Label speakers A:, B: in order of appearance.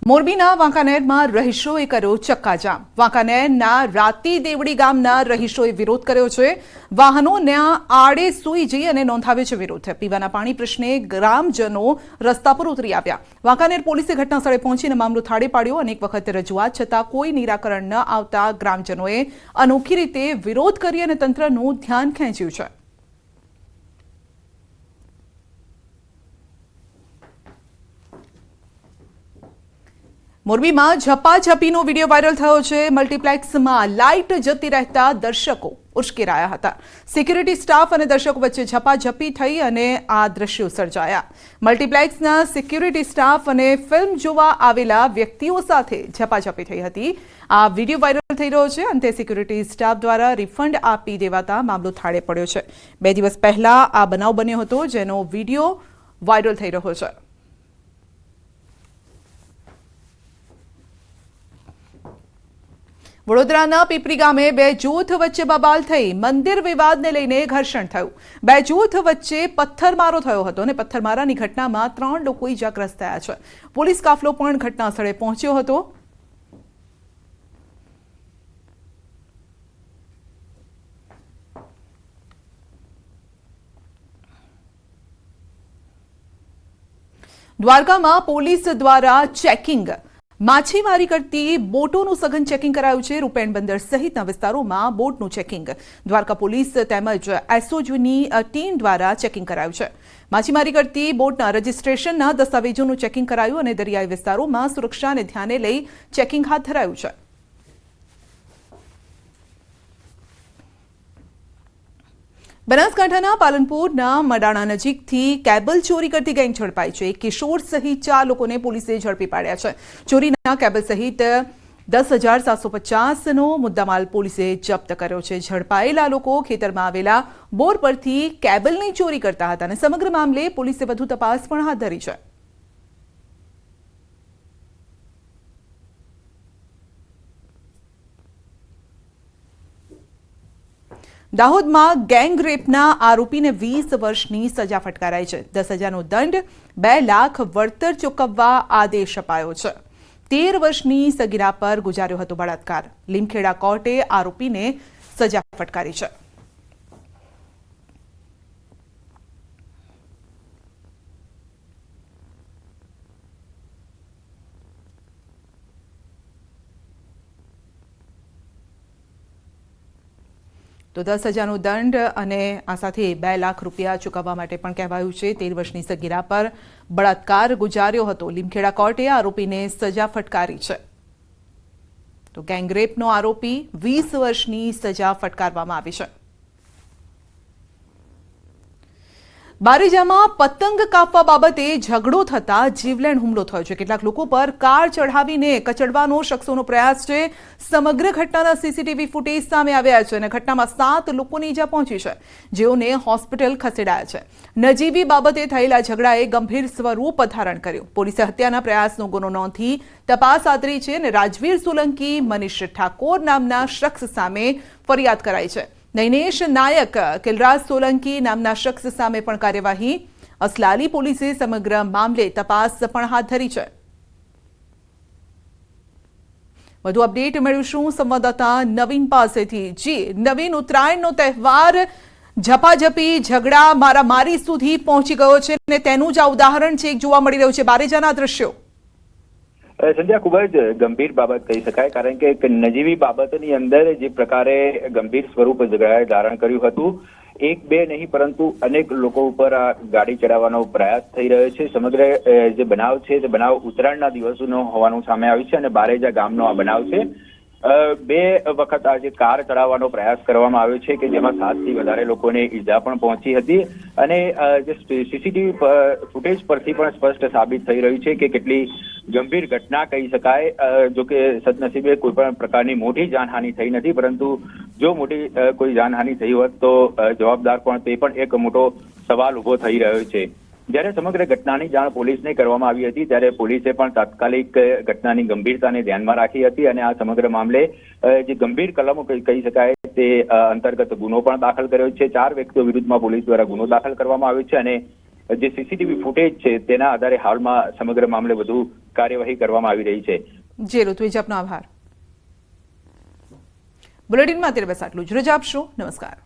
A: મોરબીના વાંકાનેરમાં રહીશોએ કર્યો ચક્કાજામ। વાંકાનેરના રાતી દેવડી ગામના રહીશોએ વિરોધ કર્યો છે। વાહનોના આડે સૂઈ જઈ અને નોંધાવ્યો છે વિરોધ। પીવાના પાણી પ્રશ્ને ગ્રામજનો રસ્તા પર ઉતરી આવ્યા। વાંકાનેર પોલીસે ઘટનાસ્થળે પહોંચીને મામલો થાળે પાડ્યો। અનેક વખત રજૂઆત છતાં કોઈ નિરાકરણ ન આવતા ગ્રામજનોએ અનોખી રીતે વિરોધ કરી અને તંત્રનું ધ્યાન ખેંચ્યું છે। મોરબીમાં ઝપાઝપીનો વિડીયો વાયરલ થયો છે। મલ્ટીપ્લેક્સમાં લાઇટ જતી રહેતા દર્શકો ઉશ્કેરાયા હતા। સિક્યુરિટી સ્ટાફ અને દર્શકો વચ્ચે ઝપાઝપી થઈ અને આ દ્રશ્યો સર્જાયા। મલ્ટીપ્લેક્સના સિક્યુરિટી સ્ટાફ અને ફિલ્મ જોવા આવેલા વ્યક્તિઓ સાથે ઝપાઝપી થઈ હતી। આ વિડીયો વાયરલ થઈ રહ્યો છે। અંતે સિક્યુરિટી સ્ટાફ દ્વારા રિફંડ આપી દેવાતા મામલો થાળે પડ્યો છે। 2 દિવસ પહેલા આ બનાવ બન્યો હતો, જેનો વિડીયો વાયરલ થઈ રહ્યો છે। વડોદરાના પીપરી ગામે 2 જૂથ વચ્ચે બબાલ થઈ। મંદિર વિવાદને લઈને ઘર્ષણ થયું। 2 જૂથ વચ્ચે પથ્થરમારો થયો હતો અને પથ્થરમારાની ઘટનામાં 3 લોકો ઇજાગ્રસ્ત થયા છે। પોલીસ કાફલો પણ ઘટના સ્થળે પહોંચ્યો હતો। દ્વારકામાં પોલીસ દ્વારા ચેકિંગ માછીમારી કરતી બોટોનું સઘન ચેકિંગ કરાયું છે। રૂપેણ બંદર સહિતના વિસ્તારોમાં બોટનું ચેકિંગ દ્વારકા પોલીસ તેમજ એસઓજીની ટીમ દ્વારા ચેકિંગ કરાયું છે। માછીમારી કરતી બોટના રજીસ્ટ્રેશનના દસ્તાવેજોનું ચેકિંગ કરાયું અને દરિયાઈ વિસ્તારોમાં સુરક્ષાને ધ્યાને લઈ ચેકિંગ હાથ ધરાયું છે। બનાસકાંઠાના પાલનપુરના મડાણા નજીકથી કેબલ ચોરી કરતી ગેંગ ઝડપાઈ છે। એક કિશોર સહિત 4 લોકોને પોલીસે ઝડપી પાડ્યા છે। ચોરીના કેબલ સહિત 10,750નો મુદ્દામાલ પોલીસે જપ્ત કર્યો છે। ઝડપાયેલા લોકો ખેતરમાં આવેલા બોર પરથી કેબલની ચોરી કરતા હતા અને સમગ્ર મામલે પોલીસે વધુ તપાસ પણ હાથ ધરી છે। દાહોદમાં ગેંગ રેપના આરોપીને 20 વર્ષની સજા ફટકારાઈ છે। 10,000નો દંડ, 2 લાખ વળતર ચૂકવવા આદેશ અપાયો છે। 13 વર્ષની સગીરા પર ગુજાર્યો હતો બળાત્કાર। લીમખેડા કોર્ટે આરોપીને સજા ફટકારી છે। તો 10,000નો દંડ અને આ સાથે 2 લાખ રૂપિયા ચૂકવવા માટે પણ કહેવાયું છે। 13 વર્ષની સગીરા પર બળાત્કાર ગુજાર્યો હતો। લીમખેડા કોર્ટે આરોપીને સજા ફટકારી છે। તો ગેંગરેપનો આરોપી 20 વર્ષની સજા ફટકારવામાં આવી છે। બારેજામાં પતંગ કાપવા બાબતે ઝઘડો થતા જીવલેણ હુમલો થયો છે। કેટલાક લોકો પર કાર ચઢાવીને કચડવાનો શખ્સોનો પ્રયાસ છે। સમગ્ર ઘટનાના સીસીટીવી ફૂટેજ સામે આવ્યા છે અને ઘટનામાં 7 લોકોને ઈજા પહોંચી છે, જેઓને હોસ્પિટલ ખસેડાયા છે। નજીવી બાબતે થયેલા ઝઘડાએ ગંભીર સ્વરૂપ ધારણ કર્યું। પોલીસે હત્યાના પ્રયાસનો ગુનો નોંધી તપાસ હાથ ધરી છે અને રાજવીર સોલંકી, મનીષ ઠાકોર નામના શખ્સ સામે ફરિયાદ કરાઈ છે। નૈનેશ નાયક, કિલરાજ સોલંકી નામના શખ્સ સામે પણ કાર્યવાહી। અસલાલી પોલીસે સમગ્ર મામલે તપાસ પણ હાથ ધરી છે। વધુ અપડેટ મેળવીશું સંવાદદાતા નવીન પાસેથી। જી નવીન, ઉત્તરાયણનો તહેવાર ઝપાઝપી, ઝઘડા, મારામારી સુધી પહોંચી ગયો છે અને તેનું જ આ ઉદાહરણ છે જોવા મળી રહ્યું છે બારેજાના દ્રશ્યો।
B: સંધ્યા, ખૂબ જ ગંભીર બાબત કહી શકાય, કારણ કે એક નજીવી બાબતની અંદર જે પ્રકારે ગંભીર સ્વરૂપ ઝઘડાએ ધારણ કર્યું હતું, 1-2 નહીં પરંતુ અનેક લોકો ઉપર આ ગાડી ચડાવવાનો પ્રયાસ થઈ રહ્યો છે। સમગ્ર જે બનાવ છે તે બનાવ ઉત્તરાયણના દિવસોનો હોવાનું સામે આવ્યું છે અને બારેજા ગામનો આ બનાવ છે। 2 વખત આ જે કાર ચડાવવાનો પ્રયાસ કરવામાં આવ્યો છે કે જેમાં 7થી વધારે લોકોને ઈજા પણ પહોંચી હતી અને જે સીસીટીવી ફૂટેજ પરથી પણ સ્પષ્ટ સાબિત થઈ રહ્યું છે કે કેટલી ગંભીર ઘટના કહી શકાય। જો કે સદનસીબે કોઈ પણ પ્રકારની મોટી જાનહાનિ થઈ નથી, પરંતુ જો મોટી કોઈ જાનહાનિ થઈ હોત તો જવાબદાર પણ તે પણ એક મોટો સવાલ ઉભો થઈ રહ્યો છે। જ્યારે સમગ્ર ઘટનાની જાણ પોલીસને કરવામાં આવી હતી ત્યારે પોલીસે પણ તાત્કાલિક ઘટનાની ગંભીરતાને ધ્યાનમાં રાખી હતી અને આ સમગ્ર મામલે જે ગંભીર કલમો કહી શકાય તે અંતર્ગત ગુનો પણ દાખલ કર્યો છે। 4 વ્યક્તિઓ વિરુદ્ધમાં પોલીસ દ્વારા ગુનો દાખલ કરવામાં આવ્યો છે અને જે સીસીટીવી ફૂટેજ છે તેના આધારે હાલમાં સમગ્ર મામલે વધુ કાર્યવાહી કરવામાં આવી રહી છે.
A: જી ઋત્વિજ, આપનો આભાર. બુલેટિનમાં અત્યારે બસ આટલું જ. રજા આપશો. નમસ્કાર.